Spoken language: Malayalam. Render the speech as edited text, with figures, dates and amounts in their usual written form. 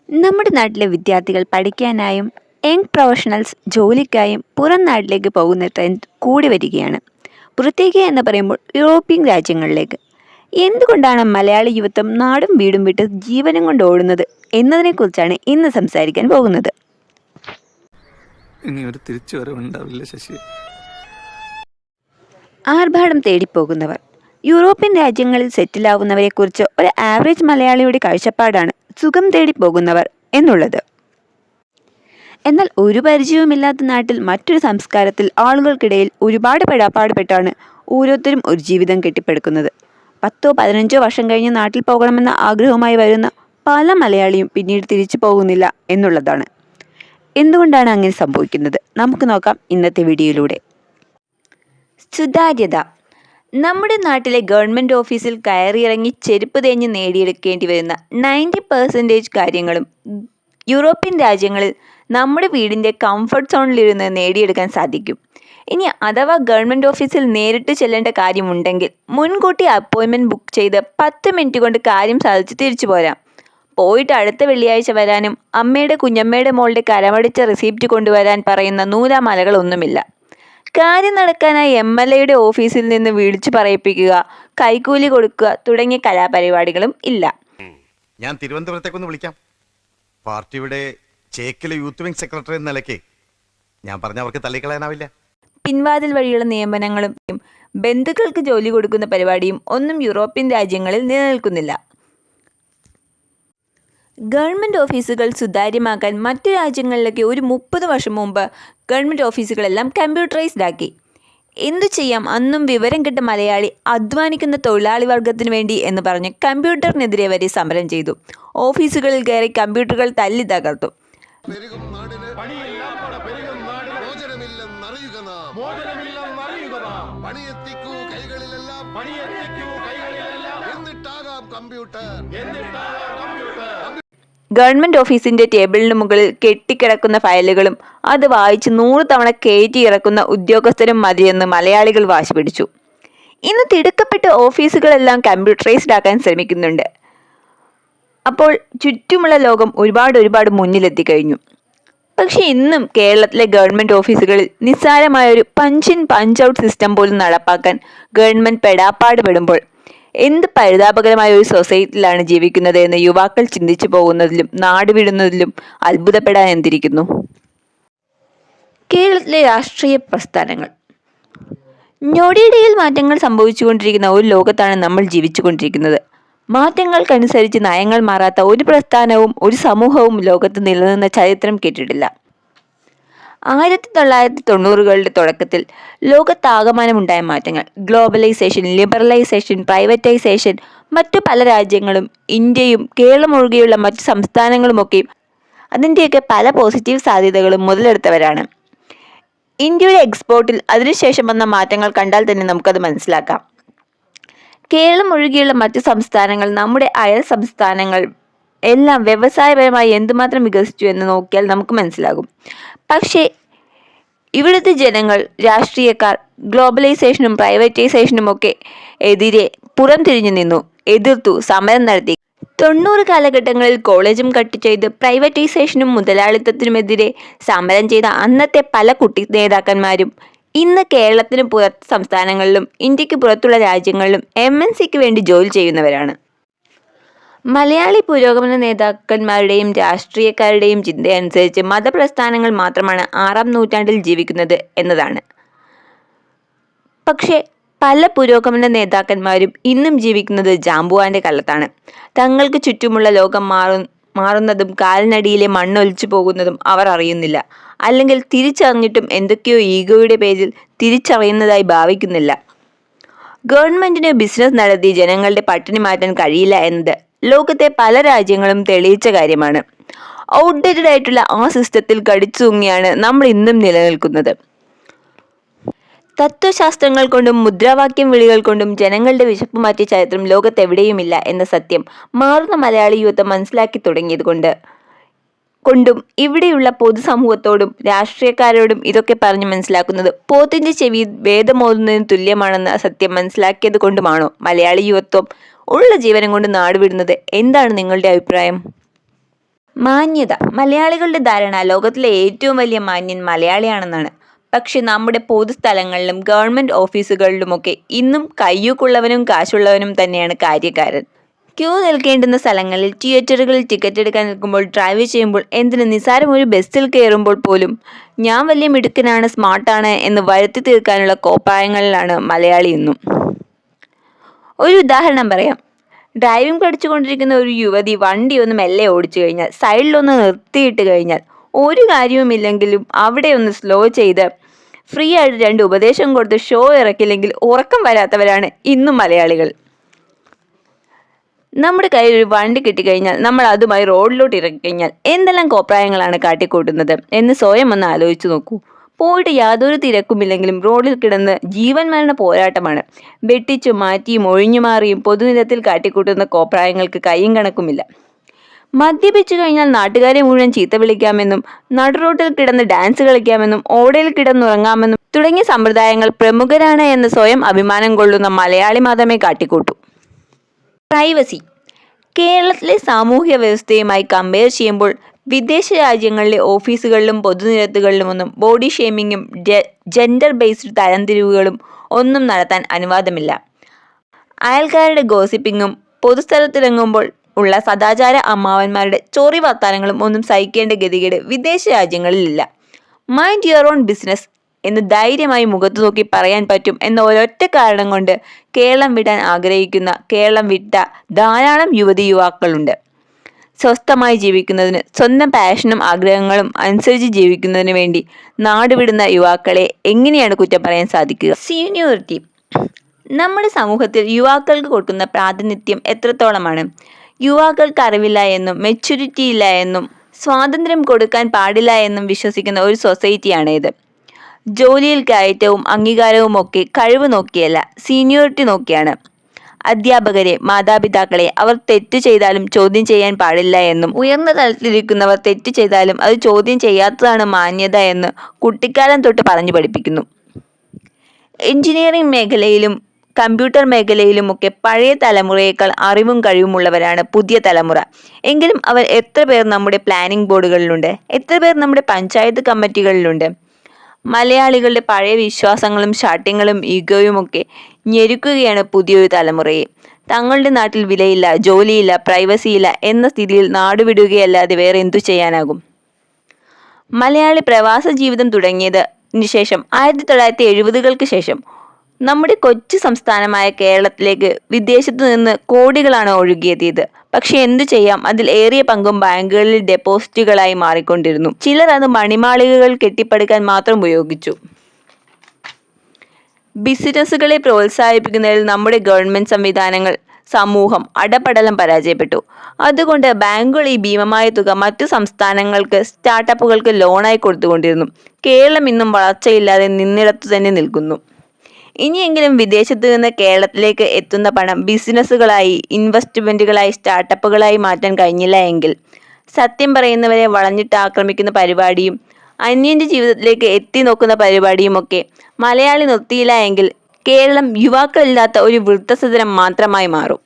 നമ്മുടെ നാട്ടിലെ വിദ്യാർത്ഥികൾ പഠിക്കാനായും യങ് പ്രൊഫഷണൽസ് ജോലിക്കായും പുറം നാട്ടിലേക്ക് പോകുന്ന ട്രെൻഡ് കൂടി വരികയാണ്. പുറത്തേക്ക് എന്ന് പറയുമ്പോൾ യൂറോപ്യൻ രാജ്യങ്ങളിലേക്ക്. എന്തുകൊണ്ടാണ് മലയാളി യുവത്വം നാടും വീടും വിട്ട് ജീവനും കൊണ്ട് ഓടുന്നത് എന്നതിനെക്കുറിച്ചാണ് ഇന്ന് സംസാരിക്കാൻ പോകുന്നത്. ഇനി ഒരു തിരിച്ചുവരവുണ്ടാവില്ല ശശി. ആർഭാടം തേടിപ്പോകുന്നവർ. യൂറോപ്യൻ രാജ്യങ്ങളിൽ സെറ്റിലാവുന്നവരെക്കുറിച്ച് ഒരു ആവറേജ് മലയാളിയുടെ കാഴ്ചപ്പാടാണ് സുഖം തേടി പോകുന്നവർ എന്നുള്ളത്. എന്നാൽ ഒരു പരിചയവുമില്ലാത്ത നാട്ടിൽ മറ്റൊരു സംസ്കാരത്തിൽ ആളുകൾക്കിടയിൽ ഒരുപാട് പെടാപ്പാടുപെട്ടാണ് ഓരോരുത്തരും ഒരു ജീവിതം കെട്ടിപ്പടുക്കുന്നത്. 10-15 വർഷം കഴിഞ്ഞ് നാട്ടിൽ പോകണമെന്ന ആഗ്രഹവുമായി വരുന്ന പല മലയാളിയും പിന്നീട് തിരിച്ചു പോകുന്നില്ല എന്നുള്ളതാണ്. എന്തുകൊണ്ടാണ് അങ്ങനെ സംഭവിക്കുന്നത്? നമുക്ക് നോക്കാം ഇന്നത്തെ വീഡിയോയിലൂടെ. സുതാര്യത. നമ്മുടെ നാട്ടിലെ ഗവൺമെൻറ് ഓഫീസിൽ കയറിയിറങ്ങി ചെരുപ്പ് തേഞ്ഞ് നേടിയെടുക്കേണ്ടി വരുന്ന 90% കാര്യങ്ങളും യൂറോപ്യൻ രാജ്യങ്ങളിൽ നമ്മുടെ വീടിൻ്റെ കംഫർട്ട് സോണിലിരുന്ന് നേടിയെടുക്കാൻ സാധിക്കും. ഇനി അഥവാ ഗവൺമെൻറ് ഓഫീസിൽ നേരിട്ട് ചെല്ലേണ്ട കാര്യമുണ്ടെങ്കിൽ മുൻകൂട്ടി അപ്പോയിൻമെൻറ്റ് ബുക്ക് ചെയ്ത് 10 മിനിറ്റ് കൊണ്ട് കാര്യം സാധിച്ച് തിരിച്ചു പോരാം. പോയിട്ട് അടുത്ത വെള്ളിയാഴ്ച വരാനും അമ്മയുടെ കുഞ്ഞമ്മയുടെ മോളുടെ കരമടിച്ച റിസീപ്റ്റ് കൊണ്ടുവരാൻ പറയുന്ന നൂലാമലകളൊന്നുമില്ല. കാര്യം നടക്കാനായി MLAയുടെ ഓഫീസിൽ നിന്ന് വിളിച്ചു പറയിപ്പിക്കുക, കൈക്കൂലി കൊടുക്കുക തുടങ്ങിയ കലാപരിപാടികളും ഇല്ല. ഞാൻ തിരുവനന്തപുരത്തേക്കൊന്ന് വിളിക്കാം. പാർട്ടിയുടെ ചേക്കിലെ യൂത്ത് വിംഗ് സെക്രട്ടറി എന്ന നിലയ്ക്ക് ഞാൻ പറഞ്ഞ അവർക്ക് തള്ളിക്കളയാനാവില്ല. പിൻവാതിൽ വഴിയുള്ള നിയമനങ്ങളും ബന്ധുക്കൾക്ക് ജോലി കൊടുക്കുന്ന പരിപാടിയും ഒന്നും യൂറോപ്യൻ രാജ്യങ്ങളിൽ നിലനിൽക്കുന്നില്ല. ഗവൺമെൻറ് ഓഫീസുകൾ സുതാര്യമാക്കാൻ മറ്റു രാജ്യങ്ങളിലൊക്കെ ഒരു 30 വർഷം മുമ്പ് ഗവൺമെൻറ് ഓഫീസുകളെല്ലാം കമ്പ്യൂട്ടറൈസ്ഡ് ആക്കി. എന്തു ചെയ്യാം, അന്നും വിവരം കിട്ട മലയാളി അധ്വാനിക്കുന്ന തൊഴിലാളി വർഗത്തിന് വേണ്ടി എന്ന് പറഞ്ഞ് കമ്പ്യൂട്ടറിനെതിരെ വരെ സമരം ചെയ്തു. ഓഫീസുകളിൽ കയറി കമ്പ്യൂട്ടറുകൾ തല്ലി തകർത്തു. ഗവൺമെൻറ് ഓഫീസിൻ്റെ ടേബിളിന് മുകളിൽ കെട്ടിക്കിടക്കുന്ന ഫയലുകളും അത് വായിച്ച് 100 തവണ കയറ്റി ഇറക്കുന്ന ഉദ്യോഗസ്ഥരും മതിയെന്ന് മലയാളികൾ വാശി പിടിച്ചു. ഇന്ന് തിടുക്കപ്പെട്ട ഓഫീസുകളെല്ലാം കമ്പ്യൂട്ടറൈസ്ഡ് ആക്കാൻ ശ്രമിക്കുന്നുണ്ട്. അപ്പോൾ ചുറ്റുമുള്ള ലോകം ഒരുപാട് മുന്നിലെത്തിക്കഴിഞ്ഞു. പക്ഷേ ഇന്നും കേരളത്തിലെ ഗവൺമെൻറ് ഓഫീസുകളിൽ നിസ്സാരമായൊരു punch in punch out system പോലും നടപ്പാക്കാൻ ഗവൺമെൻറ് പെടാപ്പാട് പെടുമ്പോൾ എന്ത് പരിതാപകരമായ ഒരു സൊസൈറ്റിയിലാണ് ജീവിക്കുന്നത് എന്ന് യുവാക്കൾ ചിന്തിച്ചു പോകുന്നതിലും നാടുവിടുന്നതിലും അത്ഭുതപ്പെടാൻ എന്തിരിക്കുന്നു. കേരളത്തിലെ രാഷ്ട്രീയ പ്രസ്ഥാനങ്ങൾ. ഞൊടിയിടയിൽ മാറ്റങ്ങൾ സംഭവിച്ചുകൊണ്ടിരിക്കുന്ന ഒരു ലോകത്താണ് നമ്മൾ ജീവിച്ചുകൊണ്ടിരിക്കുന്നത്. മാറ്റങ്ങൾക്കനുസരിച്ച് നയങ്ങൾ മാറാത്ത ഒരു പ്രസ്ഥാനവും ഒരു സമൂഹവും ലോകത്ത് നിലനിന്ന ചരിത്രം കേട്ടിട്ടില്ല. 1990കളുടെ തുടക്കത്തിൽ ലോകത്താകമാനമുണ്ടായ മാറ്റങ്ങൾ, ഗ്ലോബലൈസേഷൻ, ലിബറലൈസേഷൻ, പ്രൈവറ്റൈസേഷൻ, മറ്റു പല രാജ്യങ്ങളും ഇന്ത്യയും കേരളം ഒഴികെയുള്ള മറ്റു സംസ്ഥാനങ്ങളുമൊക്കെ അതിൻ്റെയൊക്കെ പല പോസിറ്റീവ് സാധ്യതകളും മുതലെടുത്തവരാണ്. ഇന്ത്യയുടെ എക്സ്പോർട്ടിൽ അതിനുശേഷം വന്ന മാറ്റങ്ങൾ കണ്ടാൽ തന്നെ നമുക്കത് മനസ്സിലാക്കാം. കേരളം ഒഴികെയുള്ള മറ്റു സംസ്ഥാനങ്ങൾ, നമ്മുടെ അയൽ സംസ്ഥാനങ്ങൾ എല്ലാം വ്യവസായപരമായി എന്തുമാത്രം വികസിച്ചു എന്ന് നോക്കിയാൽ നമുക്ക് മനസ്സിലാകും. പക്ഷേ ഇവിടുത്തെ ജനങ്ങൾ, രാഷ്ട്രീയക്കാർ ഗ്ലോബലൈസേഷനും പ്രൈവറ്റൈസേഷനും ഒക്കെ എതിരെ പുറം തിരിഞ്ഞു നിന്നു, എതിർത്തു, സമരം നടത്തി. 90 കാലഘട്ടങ്ങളിൽ കോളേജും കട്ട് ചെയ്ത് പ്രൈവറ്റൈസേഷനും മുതലാളിത്തത്തിനുമെതിരെ സമരം ചെയ്ത അന്നത്തെ പല കുട്ടി നേതാക്കന്മാരും ഇന്ന് കേരളത്തിന് പുറത്ത് സംസ്ഥാനങ്ങളിലും ഇന്ത്യക്ക് പുറത്തുള്ള രാജ്യങ്ങളിലും MNCക്ക് വേണ്ടി ജോലി ചെയ്യുന്നവരാണ്. മലയാളി പുരോഗമന നേതാക്കന്മാരുടെയും രാഷ്ട്രീയക്കാരുടെയും ചിന്തയനുസരിച്ച് മതപ്രസ്ഥാനങ്ങൾ മാത്രമാണ് 6ാം നൂറ്റാണ്ടിൽ ജീവിക്കുന്നത് എന്നതാണ്. പക്ഷേ പല പുരോഗമന നേതാക്കന്മാരും ഇന്നും ജീവിക്കുന്നത് ജാമ്പുവാന്റെ കാലത്താണ്. തങ്ങൾക്ക് ചുറ്റുമുള്ള ലോകം മാറുന്നതും കാലിനടിയിലെ മണ്ണൊലിച്ചു പോകുന്നതും അവർ അറിയുന്നില്ല. അല്ലെങ്കിൽ തിരിച്ചറിഞ്ഞിട്ടും എന്തൊക്കെയോ ഈഗോയുടെ പേരിൽ തിരിച്ചറിയുന്നതായി ഭാവിക്കുന്നില്ല. ഗവൺമെന്റിന് ബിസിനസ് നടത്തി ജനങ്ങളുടെ പട്ടിണി മാറ്റാൻ കഴിയില്ല എന്നത് ലോകത്തെ പല രാജ്യങ്ങളും തെളിയിച്ച കാര്യമാണ്. ഔട്ട്ഡേറ്റഡ് ആയിട്ടുള്ള ആ സിസ്റ്റത്തിൽ കടിച്ചു തൂങ്ങിയാണ് നമ്മൾ ഇന്നും നിലനിൽക്കുന്നത്. തത്വശാസ്ത്രങ്ങൾ കൊണ്ടും മുദ്രാവാക്യം വിളികൾ കൊണ്ടും ജനങ്ങളുടെ വിശപ്പ് മാറ്റിയ ചരിത്രം ലോകത്തെവിടെയുമില്ല എന്ന സത്യം മാറുന്ന മലയാളി യുവത്വം മനസ്സിലാക്കി തുടങ്ങിയത് കൊണ്ടും ഇവിടെയുള്ള പൊതുസമൂഹത്തോടും രാഷ്ട്രീയക്കാരോടും ഇതൊക്കെ പറഞ്ഞ് മനസ്സിലാക്കുന്നത് പോത്തിന്റെ ചെവി വേദമോതുന്നതിന് തുല്യമാണെന്ന സത്യം മനസ്സിലാക്കിയത് കൊണ്ടുമാണോ മലയാളി യുവത്വം ഉള്ള ജീവനം കൊണ്ട് നാടുവിടുന്നത്? എന്താണ് നിങ്ങളുടെ അഭിപ്രായം? മാന്യത. മലയാളികളുടെ ധാരണ ലോകത്തിലെ ഏറ്റവും വലിയ മാന്യൻ മലയാളിയാണെന്നാണ്. പക്ഷെ നമ്മുടെ പൊതുസ്ഥലങ്ങളിലും ഗവൺമെന്റ് ഓഫീസുകളിലുമൊക്കെ ഇന്നും കയ്യൂക്കുള്ളവനും കാശുള്ളവനും തന്നെയാണ് കാര്യക്കാരൻ. ക്യൂ നിൽക്കേണ്ടുന്ന സ്ഥലങ്ങളിൽ തിയേറ്ററുകളിൽ ടിക്കറ്റ് എടുക്കാൻ നിൽക്കുമ്പോൾ, ഡ്രൈവ് ചെയ്യുമ്പോൾ, എന്തിന് നിസ്സാരം ഒരു ബസ്സിൽ കയറുമ്പോൾ പോലും ഞാൻ വലിയ മിടുക്കനാണ്, സ്മാർട്ടാണ് എന്ന് വരുത്തി തീർക്കാനുള്ള കോപ്രായങ്ങളിലാണ് മലയാളി ഇന്നും. ഒരു ഉദാഹരണം പറയാം. ഡ്രൈവിംഗ് പഠിച്ചുകൊണ്ടിരിക്കുന്ന ഒരു യുവതി വണ്ടി ഒന്ന് മെല്ലെ ഓടിച്ചു കഴിഞ്ഞാൽ, സൈഡിലൊന്ന് നിർത്തിയിട്ട് കഴിഞ്ഞാൽ, ഒരു കാര്യവുമില്ലെങ്കിലും അവിടെ ഒന്ന് സ്ലോ ചെയ്ത് ഫ്രീ ആയിട്ട് 2 ഉപദേശം കൊടുത്ത് ഷോ ഇറക്കില്ലെങ്കിൽ ഉറക്കം വരാത്തവരാണ് ഇന്നും മലയാളികൾ. നമ്മുടെ കയ്യിൽ ഒരു വണ്ടി കിട്ടിക്കഴിഞ്ഞാൽ നമ്മൾ അതുമായി റോഡിലോട്ട് ഇറങ്ങിക്കഴിഞ്ഞാൽ എന്തെല്ലാം കോപ്രായങ്ങളാണ് കാട്ടിക്കൂട്ടുന്നത് എന്ന് സ്വയം ഒന്ന് ആലോചിച്ച് നോക്കൂ. പോയിട്ട് യാതൊരു തിരക്കുമില്ലെങ്കിലും റോഡിൽ കിടന്ന് ജീവൻ മരണ പോരാട്ടമാണ്. വെട്ടിച്ചു മാറ്റിയും ഒഴിഞ്ഞു മാറിയും പൊതുനിരത്തിൽ കാട്ടിക്കൂട്ടുന്ന കോപ്രായങ്ങൾക്ക് കയ്യും കണക്കുമില്ല. മദ്യപിച്ചു കഴിഞ്ഞാൽ നാട്ടുകാരെ മുഴുവൻ ചീത്ത വിളിക്കാമെന്നും, നടുറോട്ടിൽ കിടന്ന് ഡാൻസ് കളിക്കാമെന്നും, ഓടയിൽ കിടന്നുറങ്ങാമെന്നും തുടങ്ങിയ സമ്പ്രദായങ്ങൾ പ്രമുഖരാണ് എന്ന് സ്വയം അഭിമാനം കൊള്ളുന്ന മലയാളി മാത്രമേ കാട്ടിക്കൂട്ടൂ. പ്രൈവസി. കേരളത്തിലെ സാമൂഹ്യ വ്യവസ്ഥയുമായി കമ്പയർ ചെയ്യുമ്പോൾ വിദേശ രാജ്യങ്ങളിലെ ഓഫീസുകളിലും പൊതുനിരത്തുകളിലുമൊന്നും ബോഡി ഷേമിങ്ങും ജെൻഡർ ബേസ്ഡ് തരംതിരിവുകളും ഒന്നും നടത്താൻ അനുവാദമില്ല. അയൽക്കാരുടെ ഗോസിപ്പിങ്ങും പൊതുസ്ഥലത്തിറങ്ങുമ്പോൾ ഉള്ള സദാചാര അമ്മാവന്മാരുടെ ചോറി വർത്താനങ്ങളും ഒന്നും സഹിക്കേണ്ട ഗതികേട് വിദേശ രാജ്യങ്ങളിലില്ല. മൈൻഡ് യുവർ ഓൺ ബിസിനസ് എന്ന് ധൈര്യമായി മുഖത്തു നോക്കി പറയാൻ പറ്റും എന്ന ഒരൊറ്റ കാരണം കൊണ്ട് കേരളം വിടാൻ ആഗ്രഹിക്കുന്ന, കേരളം വിട്ട ധാരാളം യുവതിയുവാക്കളുണ്ട്. സ്വസ്ഥമായി ജീവിക്കുന്നതിന്, സ്വന്തം പാഷനും ആഗ്രഹങ്ങളും അനുസരിച്ച് ജീവിക്കുന്നതിന് വേണ്ടി നാടുവിടുന്ന യുവാക്കളെ എങ്ങനെയാണ് കുറ്റം പറയാൻ സാധിക്കുക? സീനിയോറിറ്റി. നമ്മുടെ സമൂഹത്തിൽ യുവാക്കൾക്ക് കൊടുക്കുന്ന പ്രാതിനിധ്യം എത്രത്തോളമാണ്? യുവാക്കൾക്ക് അറിവില്ല എന്നും മെച്യൂരിറ്റി ഇല്ല എന്നും സ്വാതന്ത്ര്യം കൊടുക്കാൻ പാടില്ല എന്നും വിശ്വസിക്കുന്ന ഒരു സൊസൈറ്റിയാണ് ഇത്. ജോലിയിൽ കയറ്റവും അംഗീകാരവും ഒക്കെ കഴിവ് നോക്കിയല്ല, സീനിയോറിറ്റി നോക്കിയാണ്. അധ്യാപകരെ, മാതാപിതാക്കളെ അവർ തെറ്റ് ചെയ്താലും ചോദ്യം ചെയ്യാൻ പാടില്ല എന്നും, ഉയർന്ന തലത്തിലിരിക്കുന്നവർ തെറ്റ് ചെയ്താലും അത് ചോദ്യം ചെയ്യാത്തതാണ് മാന്യത എന്ന് കുട്ടിക്കാലം തൊട്ട് പറഞ്ഞു പഠിപ്പിക്കുന്നു. എഞ്ചിനീയറിംഗ് മേഖലയിലും കമ്പ്യൂട്ടർ മേഖലയിലുമൊക്കെ പഴയ തലമുറയേക്കാൾ അറിവും കഴിവുമുള്ളവരാണ് പുതിയ തലമുറ. എങ്കിലും അവർ എത്ര പേർ നമ്മുടെ പ്ലാനിംഗ് ബോർഡുകളിലുണ്ട്? എത്ര പേർ നമ്മുടെ പഞ്ചായത്ത് കമ്മിറ്റികളിലുണ്ട്? മലയാളികളുടെ പഴയ വിശ്വാസങ്ങളും ശാഠ്യങ്ങളും ഈഗോയുമൊക്കെ ഞെരുക്കുകയാണ് പുതിയൊരു തലമുറയെ. തങ്ങളുടെ നാട്ടിൽ വിലയില്ല, ജോലിയില്ല, പ്രൈവസിയില്ല എന്ന സ്ഥിതിയിൽ നാടുവിടുകയല്ലാതെ വേറെ എന്തു ചെയ്യാനാകും? മലയാളി പ്രവാസ ജീവിതം തുടങ്ങിയതിന് ശേഷം 1970-കൾക്ക് ശേഷം നമ്മുടെ കൊച്ചു സംസ്ഥാനമായ കേരളത്തിലേക്ക് വിദേശത്തു നിന്ന് കോടികളാണ് ഒഴുകിയെത്തിയത്. പക്ഷെ എന്തു ചെയ്യാം, അതിൽ ഏറിയ പങ്കും ബാങ്കുകളിൽ ഡെപ്പോസിറ്റുകളായി മാറിക്കൊണ്ടിരുന്നു. ചിലർ അത് മണിമാളികകൾ കെട്ടിപ്പടുക്കാൻ മാത്രം ഉപയോഗിച്ചു. ബിസിനസ്സുകളെ പ്രോത്സാഹിപ്പിക്കുന്നതിൽ നമ്മുടെ ഗവൺമെന്റ് സംവിധാനങ്ങൾ, സമൂഹം അടപടലം പരാജയപ്പെട്ടു. അതുകൊണ്ട് ബാങ്കുകൾ ഈ ഭീമമായ തുക മറ്റു സംസ്ഥാനങ്ങൾക്ക്, സ്റ്റാർട്ടപ്പുകൾക്ക് ലോണായി കൊടുത്തുകൊണ്ടിരുന്നു. കേരളം ഇന്നും വളർച്ചയില്ലാതെ നിന്നിടത്തു തന്നെ നിൽക്കുന്നു. ഇനിയെങ്കിലും വിദേശത്ത് നിന്ന് കേരളത്തിലേക്ക് എത്തുന്ന പണം ബിസിനസ്സുകളായി, ഇൻവെസ്റ്റ്മെന്റുകളായി, സ്റ്റാർട്ടപ്പുകളായി മാറ്റാൻ കഴിഞ്ഞില്ല എങ്കിൽ, സത്യം പറയുന്നവരെ വളഞ്ഞിട്ട് ആക്രമിക്കുന്ന പരിപാടിയും അന്യന്റെ ജീവിതത്തിലേക്ക് എത്തി നോക്കുന്ന പരിപാടിയുമൊക്കെ മലയാളി നിർത്തിയില്ല എങ്കിൽ കേരളം യുവാക്കളില്ലാത്ത ഒരു വൃദ്ധസദനം മാത്രമായി മാറും.